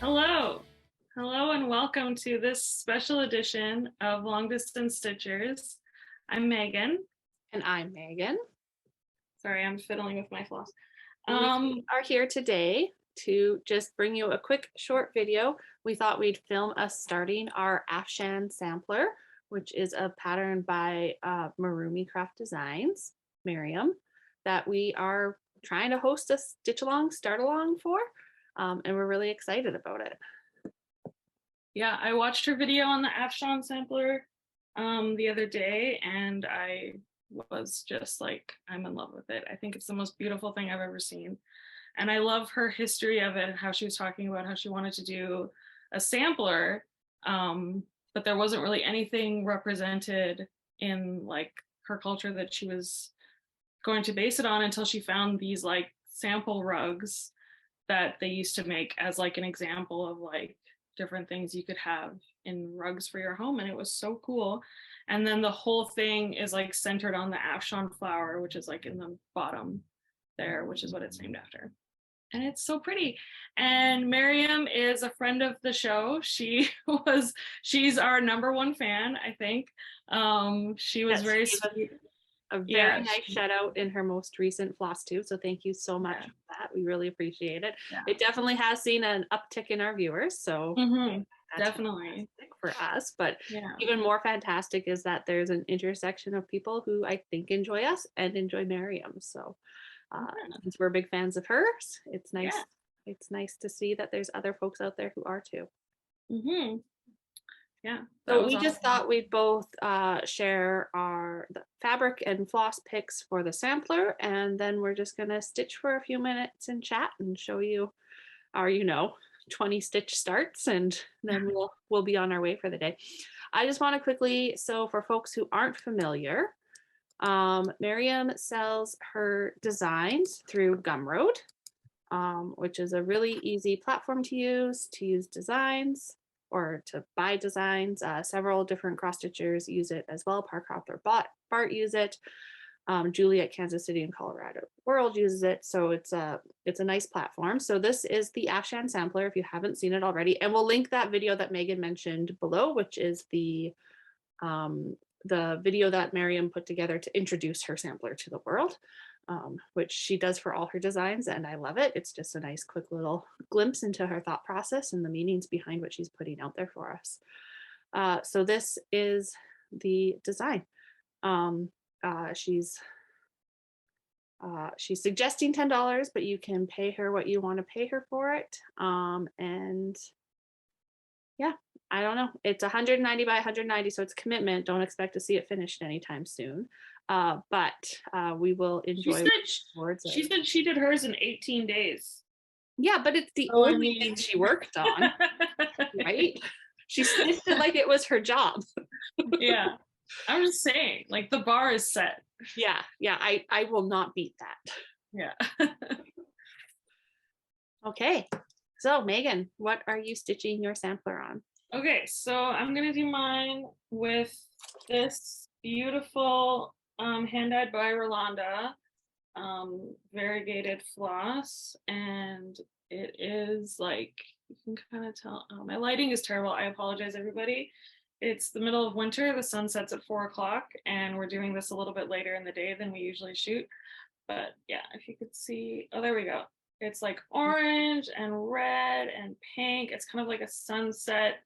Hello. Hello and welcome to this special edition of Long Distance Stitchers. I'm Megan. And I'm Megan. Sorry, I'm fiddling with my floss. We are here today to just bring you a quick short video. We thought we'd film us starting our Afshan Sampler, which is a pattern by Maryam Craft Designs, Maryam, that we are trying to host a stitch along, start along for, and we're really excited about it. Yeah, I watched her video on the Afshan Sampler the other day, and I was just like, I'm in love with it. I think it's the most beautiful thing I've ever seen. And I love her history of it, how she was talking about how she wanted to do a sampler, but there wasn't really anything represented in like her culture that she was going to base it on until she found these like sample rugs that they used to make as like an example of like different things you could have in rugs for your home, and it was so cool. And then the whole thing is like centered on the Afshan flower, which is like in the bottom there, which is what it's named after. And it's so pretty. And Maryam is a friend of the show. She's our #1 fan, I think. She was very sweet. A very nice shout out in her most recent Flosstube. So thank you so much for that. We really appreciate it. Yeah. It definitely has seen an uptick in our viewers. So definitely for us, but even more fantastic is that there's an intersection of people who I think enjoy us and enjoy Maryam. So since we're big fans of hers, it's nice. It's nice to see that there's other folks out there who are too. Yeah. So we just thought we'd both share the fabric and floss pics for the sampler, and then we're just gonna stitch for a few minutes and chat and show you our, 20 stitch starts, and then we'll be on our way for the day. I just want to quickly, so for folks who aren't familiar, Maryam sells her designs through Gumroad, which is a really easy platform to use designs or to buy designs. Several different cross stitchers use it as well. Parkhoff or Bart use it. Julie at Kansas City and Colorado World uses it. So it's a nice platform. So this is the Afshan Sampler if you haven't seen it already. And we'll link that video that Megan mentioned below, which is the video that Maryam put together to introduce her sampler to the world, which she does for all her designs, and I love it. It's just a nice quick little glimpse into her thought process and the meanings behind what she's putting out there for us. So this is the design. She's suggesting $10, but you can pay her what you want to pay her for it. And yeah, I don't know. It's 190 by 190, so it's commitment. Don't expect to see it finished anytime soon. But we will enjoy. She said she did hers in 18 days. Yeah, but it's the only thing she worked on, right? She stitched it like it was her job. Yeah, I'm just saying, like the bar is set. Yeah, I will not beat that. Yeah. Okay, so Megan, what are you stitching your sampler on? Okay, so I'm gonna do mine with this beautiful hand-dyed by Rolanda variegated floss, and it is like, you can kind of tell, my lighting is terrible. I apologize, everybody. It's the middle of winter. The sun sets at 4 o'clock, and we're doing this a little bit later in the day than we usually shoot. But yeah, if you could see, oh, there we go. It's like orange and red and pink. It's kind of like a sunset,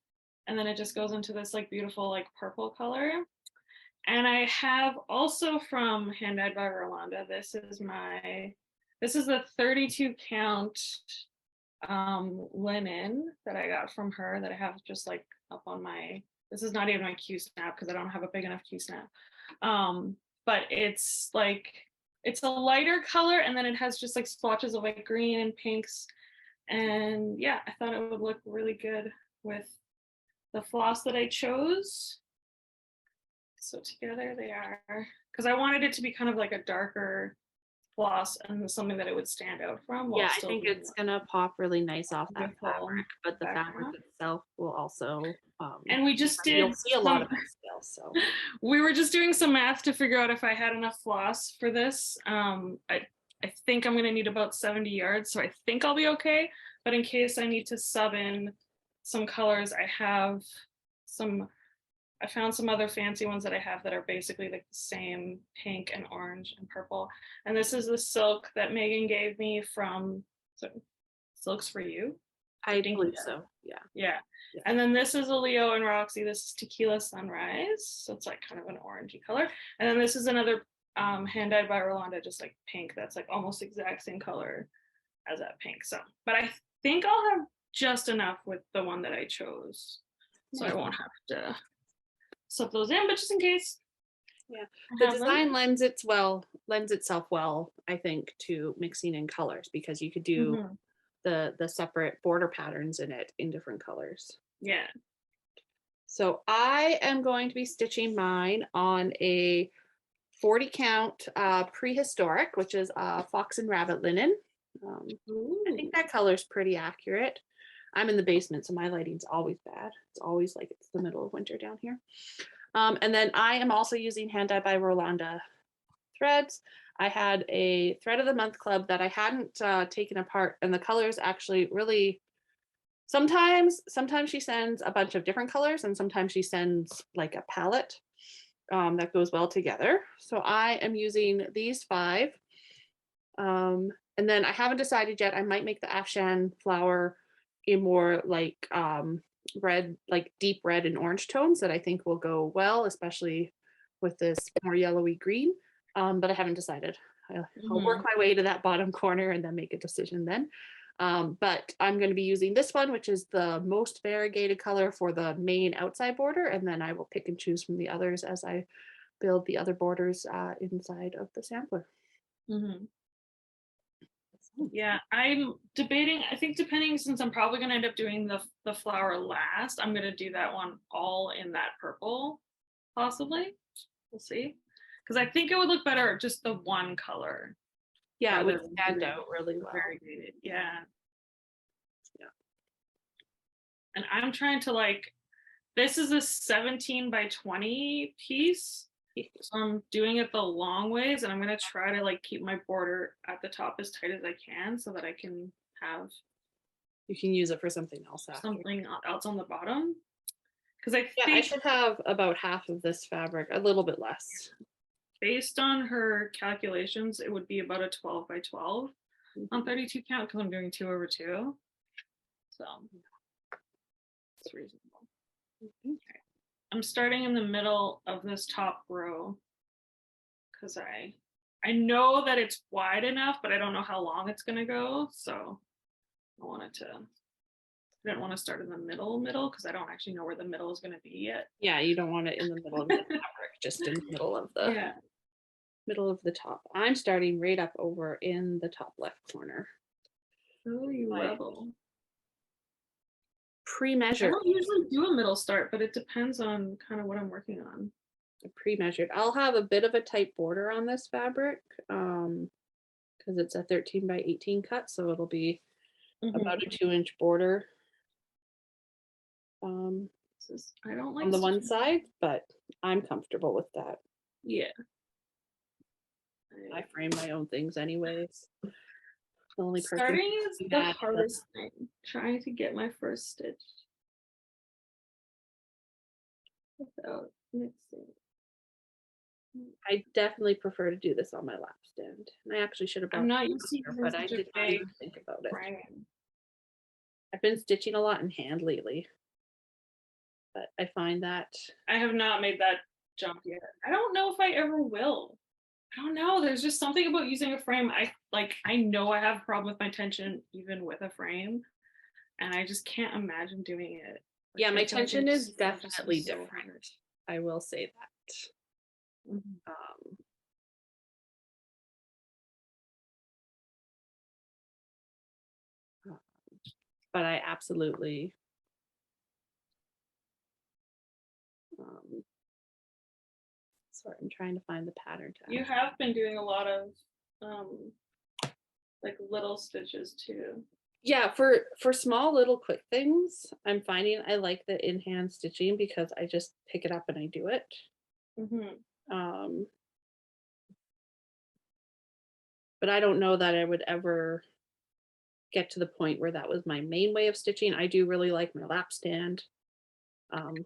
and then it just goes into this like beautiful like purple color. And I have also from Hand Dyed by Rolanda, this is the 32 count linen that I got from her that I have just like up on my, this is not even my Q snap because I don't have a big enough Q snap. But it's like, it's a lighter color, and then it has just like splotches of like green and pinks. And yeah, I thought it would look really good with the floss that I chose. So together they are, because I wanted it to be kind of like a darker floss and something that it would stand out from. Yeah, I think it's gonna pop really nice off that fabric, but the fabric itself will also. And we just did. You'll see a lot of it still. So we were just doing some math to figure out if I had enough floss for this. I think I'm going to need about 70 yards, so I think I'll be okay. But in case I need to sub in some colors, I found some other fancy ones that I have that are basically like the same pink and orange and purple. And this is the silk that Megan gave me from Silks for You. I believe so. Yeah. Yeah. And then this is a Leo and Roxy. This is Tequila Sunrise. So it's like kind of an orangey color. And then this is another hand dyed by Rolanda, just like pink. That's like almost exact same color as that pink. So, but I think I'll have just enough with the one that I chose. So I won't have to sub those in, but just in case. Yeah, the design lends itself well, I think, to mixing in colors, because you could do the separate border patterns in it in different colors. Yeah. So I am going to be stitching mine on a 40 count prehistoric, which is fox and rabbit linen. I think that color is pretty accurate. I'm in the basement, so my lighting's always bad. It's always like it's the middle of winter down here. And then I am also using hand dyed by Rolanda threads. I had a thread of the month club that I hadn't taken apart, and the colors actually really, sometimes she sends a bunch of different colors, and sometimes she sends like a palette that goes well together. So I am using these 5. And then I haven't decided yet. I might make the Afshan flower in more like red, like deep red and orange tones that I think will go well, especially with this more yellowy green. But I haven't decided. I'll work my way to that bottom corner and then make a decision then. But I'm going to be using this one, which is the most variegated color for the main outside border. And then I will pick and choose from the others as I build the other borders inside of the sampler. Yeah, I'm debating, I think depending, since I'm probably going to end up doing the flower last, I'm going to do that one all in that purple, possibly. We'll see. Because I think it would look better just the one color. Yeah, it would stand out really well. Variegated. Yeah. And I'm trying to like, this is a 17 by 20 piece. So I'm doing it the long ways, and I'm going to try to like keep my border at the top as tight as I can so that I can have, you can use it for something else after. Something else on the bottom. Because I think I should have about half of this fabric, a little bit less. Based on her calculations, it would be about a 12 by 12 on 32 count, because I'm doing 2 over 2. So it's reasonable. Okay. I'm starting in the middle of this top row because I know that it's wide enough, but I don't know how long it's going to go. So I didn't want to start in the middle because I don't actually know where the middle is going to be yet. Yeah, you don't want it in the middle of the fabric, just in the middle of the middle of the top. I'm starting right up over in the top left corner. Oh, you rebel. Pre-measured. I don't usually do a middle start, but it depends on kind of what I'm working on. Pre-measured. I'll have a bit of a tight border on this fabric because it's a 13 by 18 cut, so it'll be about a 2-inch border I don't like on the one side, but I'm comfortable with that. Yeah. I frame my own things anyways. The only starting is the hardest thing. Trying to get my first stitch without mixing. I definitely prefer to do this on my lap stand. And I actually should have brought I'm not used to but I did not even think about it. Frame. I've been stitching a lot in hand lately, but I find that I have not made that jump yet. I don't know if I ever will. I don't know. There's just something about using a frame. I know I have a problem with my tension even with a frame, and I just can't imagine doing it. Yeah, my tension is definitely different. I will say that. But I absolutely sorry, I'm trying to find the pattern. You have been doing a lot of like little stitches too. Yeah, for small little quick things, I'm finding I like the in-hand stitching because I just pick it up and I do it. But but I don't know that I would ever get to the point where that was my main way of stitching. I do really like my lap stand. 'Cause I feel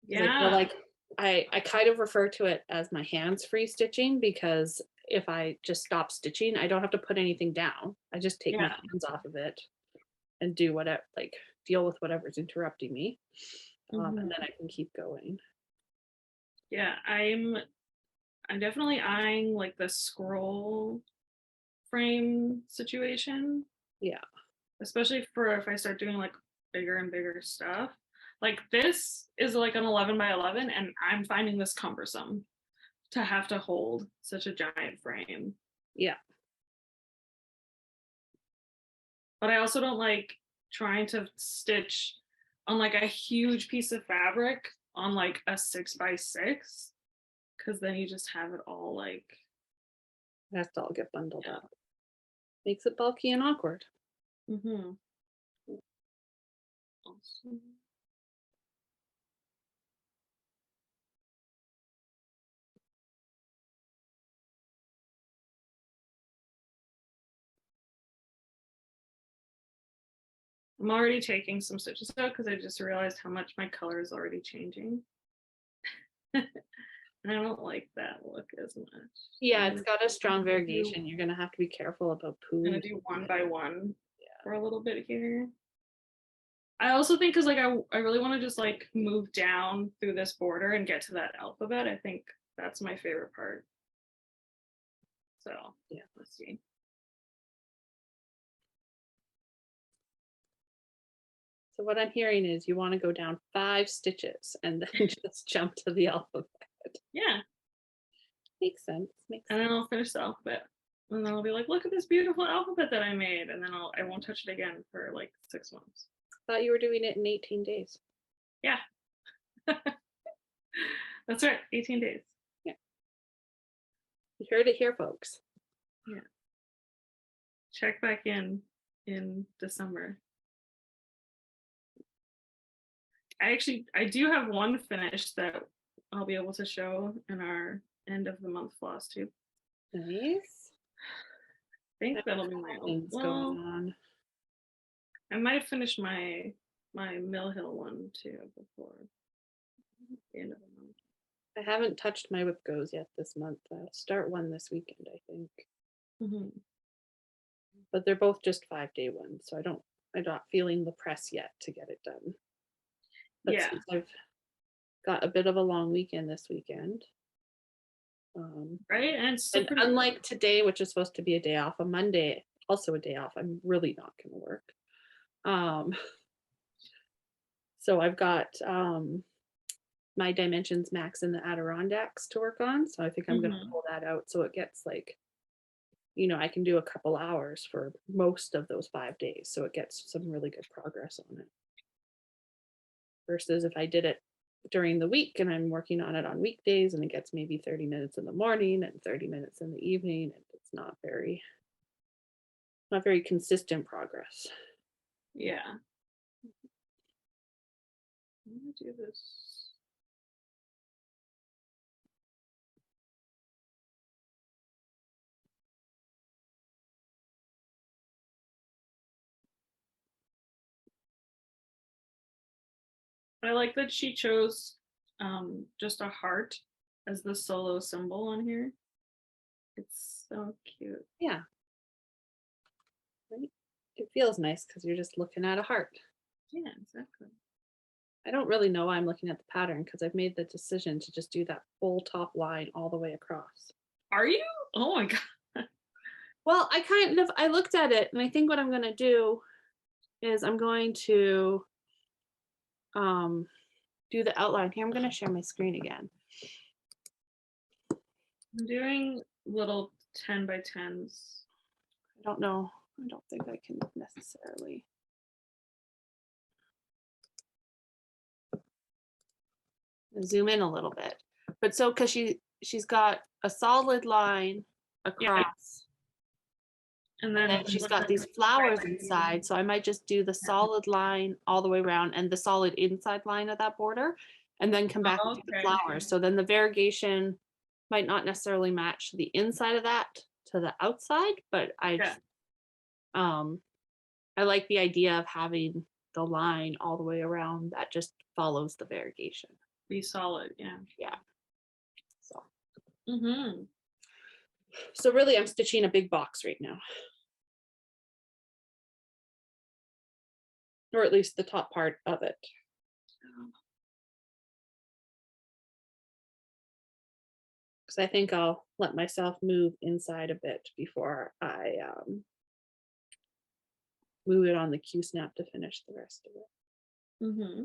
Yeah. like I kind of refer to it as my hands-free stitching, because if I just stop stitching, I don't have to put anything down. I just take my Yeah. hands off of it and do whatever, like deal with whatever's interrupting me. And Mhm. then I can keep going. Yeah, I'm definitely eyeing like the scroll frame situation, Yeah, especially for if I start doing like bigger and bigger stuff. Like this is like an 11 by 11 and I'm finding this cumbersome to have to hold such a giant frame. yeah, But I also don't like trying to stitch on like a huge piece of fabric on like a 6 by 6 because then you just have it all like, it has to all get bundled yeah. up. Makes it bulky and awkward. Mm-hmm. Awesome. I'm already taking some stitches out because I just realized how much my color is already changing. And I don't like that look as much. Yeah, I'm it's gonna got a strong do, variegation. You're gonna have to be careful about pooling. one by one Yeah. for a little bit here. I also think because like I really want to just like move down through this border and get to that alphabet. I think that's my favorite part. So Yeah. let's see. So what I'm hearing is you want to go down 5 stitches and then just jump to the alphabet. Yeah. Makes sense. Makes And sense. then I'll finish the alphabet. And then I'll be like, look at this beautiful alphabet that I made. And then I won't touch it again for like 6 months. Thought you were doing it in 18 days. Yeah. That's right. 18 days. Yeah. You heard it here, folks. Yeah. Check back in December. I do have one finished that I'll be able to show in our end of the month Flosstube. Nice. I think that'll be my own. Things going Well, on. I might have finished my Mill Hill one too before the end of the month. I haven't touched my whip goes yet this month. I'll start one this weekend, I think. Mm-hmm. But they're both just 5-day ones, so I'm not feeling the press yet to get it done. But Yeah. since I've got a bit of a long weekend this weekend, Right. And it's still and pretty. unlike today, which is supposed to be a day off, a Monday, also a day off, I'm really not going to work. So I've got my Dimensions Max in the Adirondacks to work on. So I think I'm going to Mhm. pull that out so it gets like, I can do a couple hours for most of those 5 days. So it gets some really good progress on it. Versus if I did it during the week and I'm working on it on weekdays and it gets maybe 30 minutes in the morning and 30 minutes in the evening, and it's not very consistent progress. Yeah. I'm gonna do this. I like that she chose just a heart as the solo symbol on here. It's so cute. Yeah. Right? It feels nice because you're just looking at a heart. Yeah, exactly. I don't really know why I'm looking at the pattern because I've made the decision to just do that full top line all the way across. Are you? Oh my god. Well, I looked at it and I think what I'm going to do is I'm going to do the outline here. I'm going to share my screen again. I'm doing little 10 by 10s. I don't know. I don't think I can necessarily. Zoom in a little bit. But so because she's got a solid line across. And And then she's got these flowers inside. So I might just do the solid line all the way around and the solid inside line of that border, and then come back and do the flowers. So then the variegation might not necessarily match the inside of that to the outside, but Yeah. I like the idea of having the line all the way around that just follows the variegation. Be solid. Yeah. Yeah. So Mm-hmm. so really I'm stitching a big box right now. Or at least the top part of it. Because I think I'll let myself move inside a bit before I move it on the Q snap to finish the rest of it. Mm-hmm.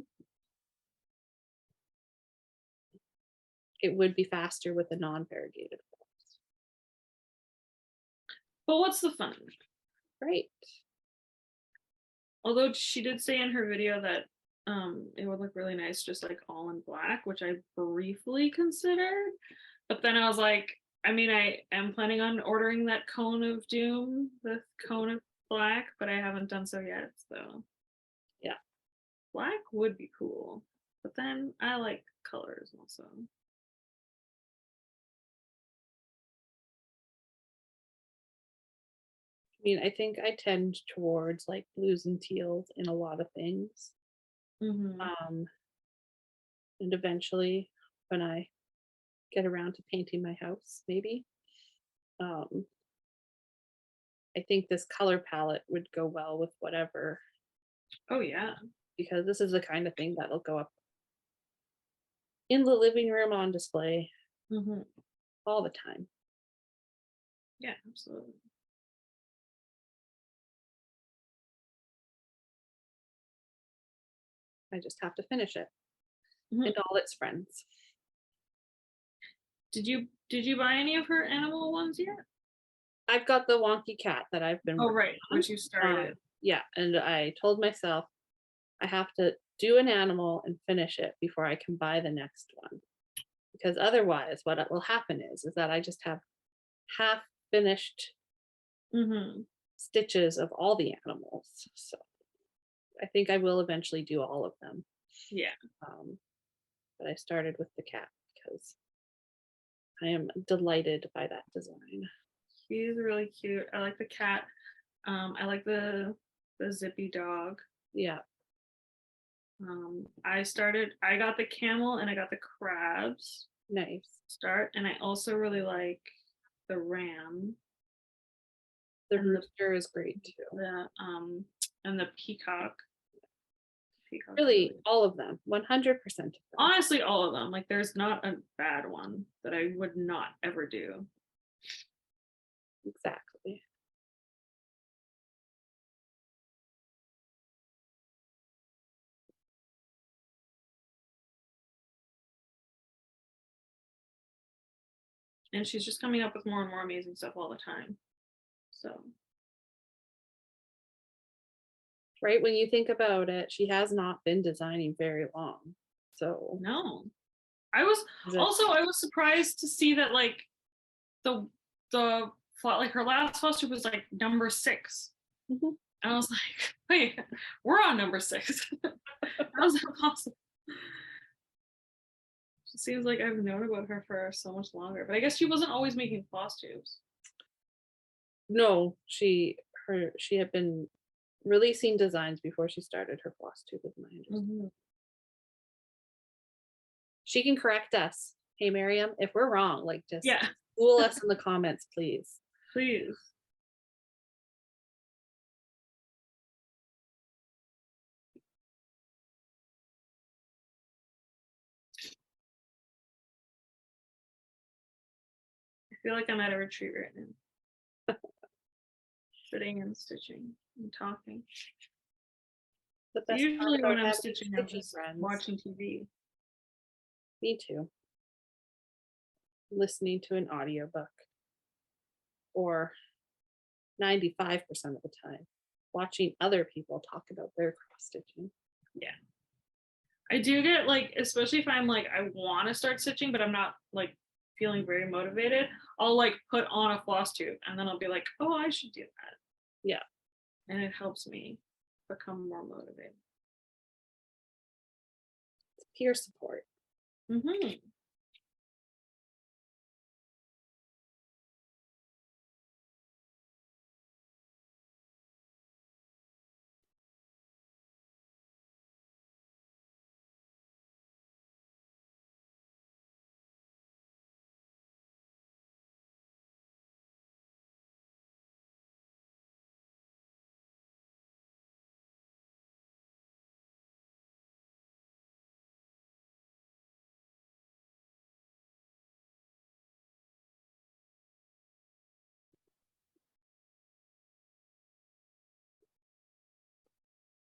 It would be faster with a non-variegated floss. But what's the fun? Right. Although she did say in her video that it would look really nice just like all in black, which I briefly considered. But then I was like, I mean, I am planning on ordering that cone of doom, the cone of black, but I haven't done so yet. So yeah, black would be cool. But then I like colors also. I mean, I think I tend towards like blues and teals in a lot of things. Mm-hmm. And eventually, when I get around to painting my house, maybe, I think this color palette would go well with whatever. Oh yeah. Because this is the kind of thing that'll go up in the living room on display Mm-hmm. all the time. Yeah, absolutely. I just have to finish it. Mm-hmm. And all its friends. Did you buy any of her animal ones yet? I've got the wonky cat that I've been Oh working right, on. which you started. Yeah, and I told myself I have to do an animal and finish it before I can buy the next one. Because otherwise, what will happen is that I just have half finished Mm-hmm. stitches of all the animals. So I think I will eventually do all of them. Yeah. But I started with the cat because I am delighted by that design. He's really cute. I like the cat. I like the zippy dog. Yeah. I got the camel and I got the crabs Nice. start, and I also really like the ram. The and rooster is great too. And the peacock. Really, all of them, 100% of them. Honestly, all of them. Like, there's not a bad one that I would not ever do. Exactly. And she's just coming up with more and more amazing stuff all the time. So. Right, when you think about it, she has not been designing very long. So No. I was surprised to see that like the like her last Flosstube was like number 6. Mm-hmm. And I was like, wait, we're on number 6. How is that possible? It seems like I've known about her for so much longer, but I guess she wasn't always making Flosstubes. No, she had been releasing designs before she started her Flosstube, with my understanding. Mm-hmm. She can correct us. Hey, Maryam, if we're wrong, like just school us in the comments, please. Please. I feel like I'm at a retreat right now. Sitting and stitching and talking. The best Usually part when I'm having stitching, I'm just friends. watching TV. Me too. Listening to an audiobook. Or 95% of the time, watching other people talk about their cross stitching. Yeah. I do get like, especially if I'm like, I want to start stitching, but I'm not like feeling very motivated, I'll like put on a Flosstube and then I'll be like, oh, I should do that. Yeah. And it helps me become more motivated. It's peer support. Mm-hmm.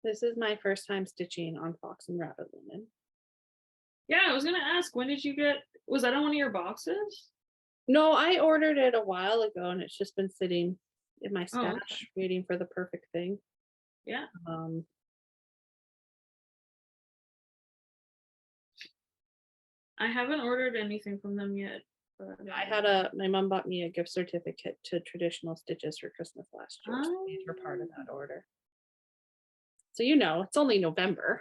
This is my first time stitching on fox and rabbit linen. Yeah, I was gonna ask, when did you get, was that on one of your boxes? No, I ordered it a while ago and it's just been sitting in my Oh, stash okay. waiting for the perfect thing. Yeah. Um, I haven't ordered anything from them yet, but my mom bought me a gift certificate to Traditional Stitches for Christmas last year. So these were part of that order. So it's only November.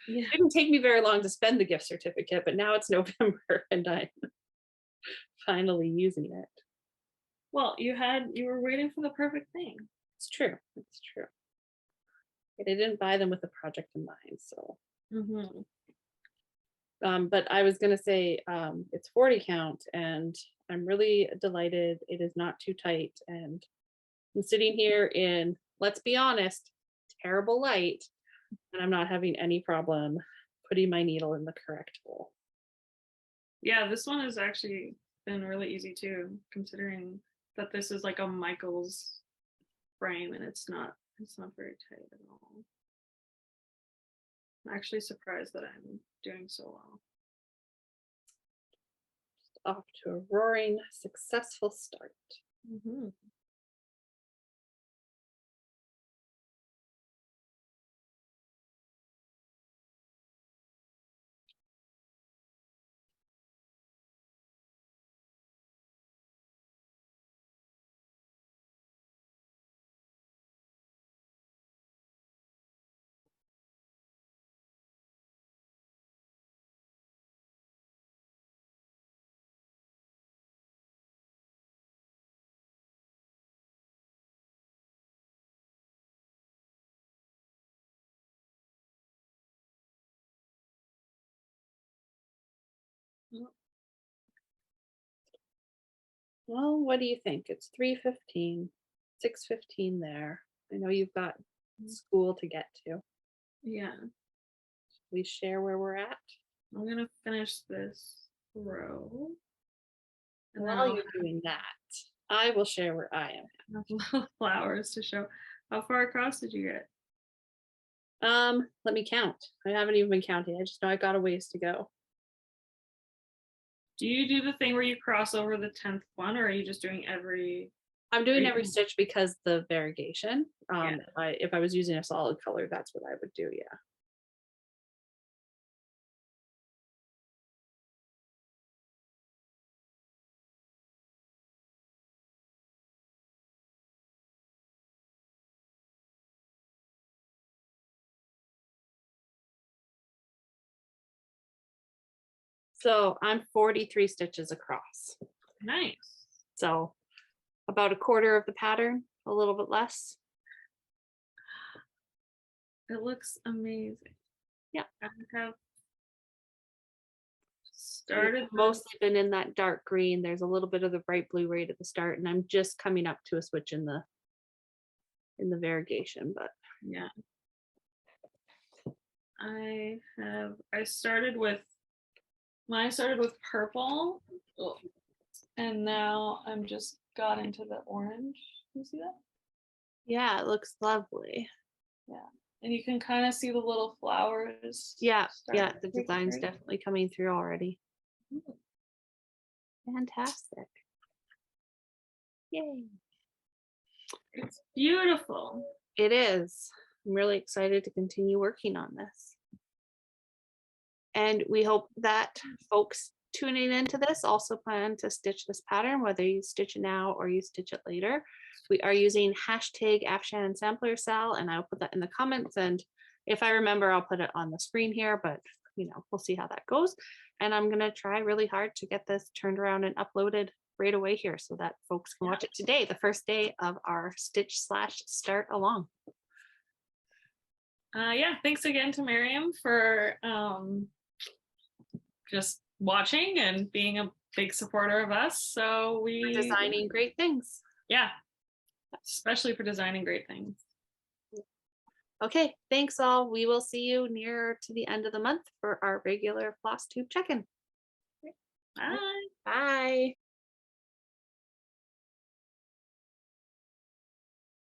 yeah. It didn't take me very long to spend the gift certificate, but now it's November and I'm finally using it. Well, you were waiting for the perfect thing. It's true. It's true. But I didn't buy them with a project in mind, so. Mm-hmm. But I was gonna say it's 40 count, and I'm really delighted. It is not too tight, and I'm sitting here in, let's be honest, terrible light, and I'm not having any problem putting my needle in the correct hole. Yeah, this one has actually been really easy too, considering that this is like a Michael's frame and it's not very tight at all. I'm actually surprised that I'm doing so well. Off to a roaring successful start. Mm-hmm. Well, what do you think? It's 3:15, 6:15 there. I know you've got school to get to. Yeah, We share where we're at. I'm gonna finish this row. And then While I'll you're doing that, I will share where I am. have little flowers to show. How far across did you get? Let me count. I haven't even been counting. I just know I got a ways to go. Do you do the thing where you cross over the 10th one, or are you just doing every? I'm doing Right. every stitch because the variegation. Yeah. If I was using a solid color, that's what I would do. Yeah. So I'm 43 stitches across. Nice. So about a quarter of the pattern, a little bit less. It looks amazing. Yeah. I have We've started mostly been in that dark green. There's a little bit of the bright blue right at the start, and I'm just coming up to a switch in the variegation, but yeah. I started with purple, and now I'm just got into the orange. You see that? yeah, it looks lovely. Yeah. And you can kind of see the little flowers. Yeah, starting the to design's break. definitely coming through already. Ooh. Fantastic. Yay. It's beautiful. It is. I'm really excited to continue working on this. And we hope that folks tuning into this also plan to stitch this pattern, whether you stitch it now or you stitch it later. We are using hashtag Afshan Sampler Sal, and I'll put that in the comments. And if I remember, I'll put it on the screen here, but we'll see how that goes. And I'm gonna try really hard to get this turned around and uploaded right away here so that folks can watch it today, the first day of our stitch/start along. Yeah, thanks again to Maryam for just watching and being a big supporter of us. So we're designing great things. Yeah, especially for designing great things. Okay, thanks all. We will see you near to the end of the month for our regular Flosstube check-in. Bye. Bye.